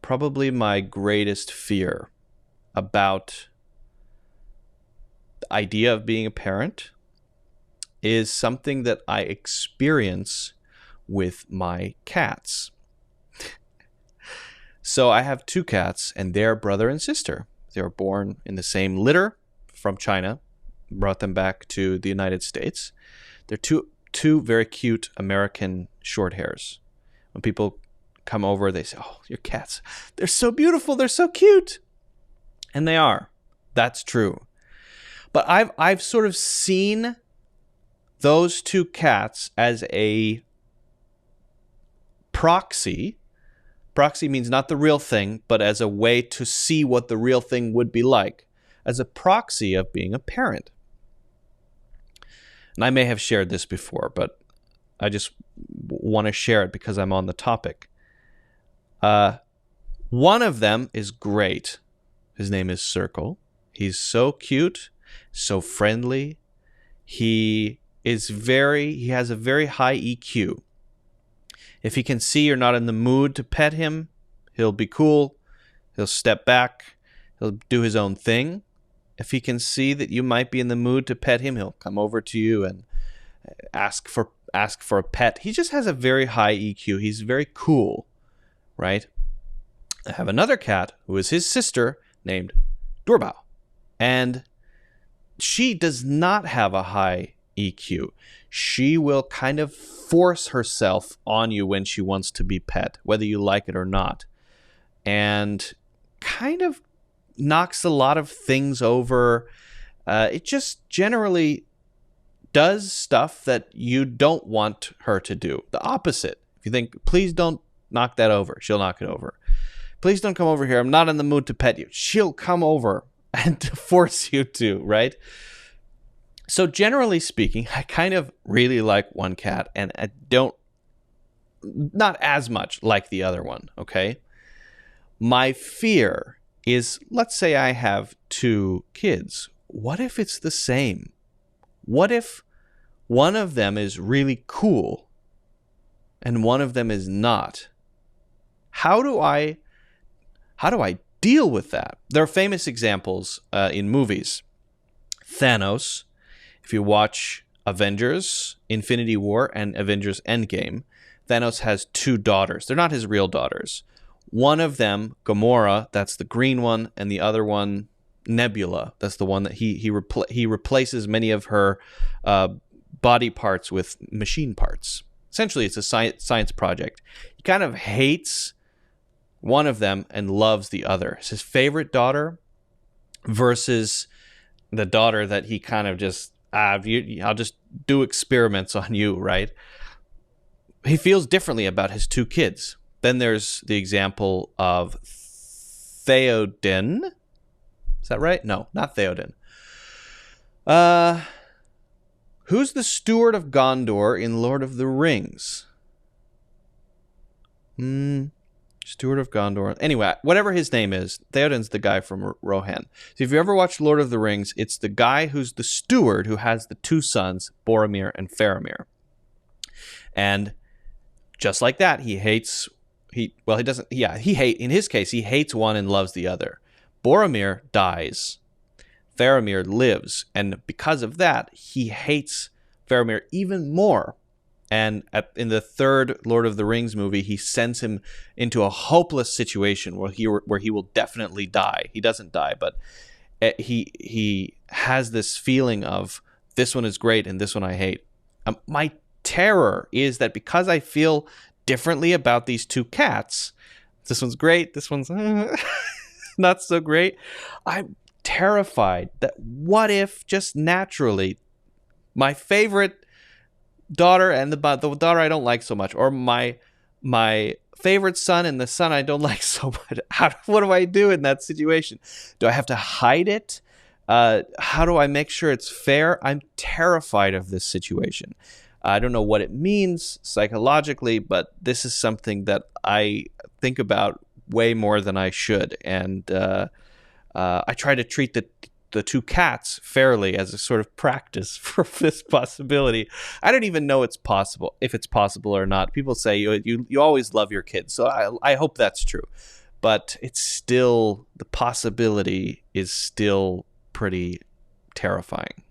probably my greatest fear about the idea of being a parent is something that I experience with my cats. So I have two cats, and they're brother and sister. They were born in the same litter from China, brought them back to the United States. They're two very cute American short hairs. When people come over, they say, "Oh, your cats, they're so beautiful, they're so cute." And they are. That's true. But I've sort of seen those two cats as a proxy. Proxy means not the real thing, but as a way to see what the real thing would be like, as a proxy of being a parent. And I may have shared this before, but I just want to share it because I'm on the topic. One of them is great. His name is Circle. He's so cute, so friendly. He has a very high EQ. If he can see you're not in the mood to pet him, he'll be cool. He'll step back. He'll do his own thing. If he can see that you might be in the mood to pet him, he'll come over to you and ask for a pet. He just has a very high EQ. He's very cool, right? I have another cat who is his sister named Doorbell, and she does not have a high EQ. She will kind of force herself on you when she wants to be pet, whether you like it or not, and kind of knocks a lot of things over. It just generally does stuff that you don't want her to do. The opposite. If you think, please don't knock that over, she'll knock it over. Please don't come over here, I'm not in the mood to pet you. She'll come over and force you to, right? So generally speaking, I kind of really like one cat, and I not as much like the other one, okay? My fear is, let's say I have two kids. What if it's the same? What if one of them is really cool and one of them is not? How do I deal with that? There are famous examples in movies. Thanos, if you watch Avengers Infinity War and Avengers Endgame, Thanos has two daughters. They're not his real daughters. One of them, Gamora, that's the green one, and the other one, Nebula, that's the one that he replaces many of her body parts with machine parts. Essentially, it's a science project. He kind of hates one of them and loves the other. It's his favorite daughter versus the daughter that he kind of just, I'll just do experiments on you, right? He feels differently about his two kids. Then there's the example of Theoden. Is that right? No, not Theoden. Who's the steward of Gondor in Lord of the Rings? Steward of Gondor. Anyway, whatever his name is, Theoden's the guy from Rohan. So if you ever watched Lord of the Rings, it's the guy who's the steward who has the two sons, Boromir and Faramir. And just like that, in his case, he hates one and loves the other. Boromir dies. Faramir lives. And because of that, he hates Faramir even more. And in the third Lord of the Rings movie, he sends him into a hopeless situation where he will definitely die. He doesn't die, but he has this feeling of, this one is great and this one I hate. My terror is that because I feel differently about these two cats, this one's great, this one's not so great, I'm terrified that what if just naturally my favorite daughter and the daughter I don't like so much, or my favorite son and the son I don't like so much, what do I do in that situation? Do I have to hide it? How do I make sure it's fair? I'm terrified of this situation. I don't know what it means psychologically, but this is something that I think about way more than I should. And I try to treat the two cats fairly as a sort of practice for this possibility. I don't even know if it's possible or not. People say you always love your kids, so I hope that's true. but it's still, the possibility is still pretty terrifying.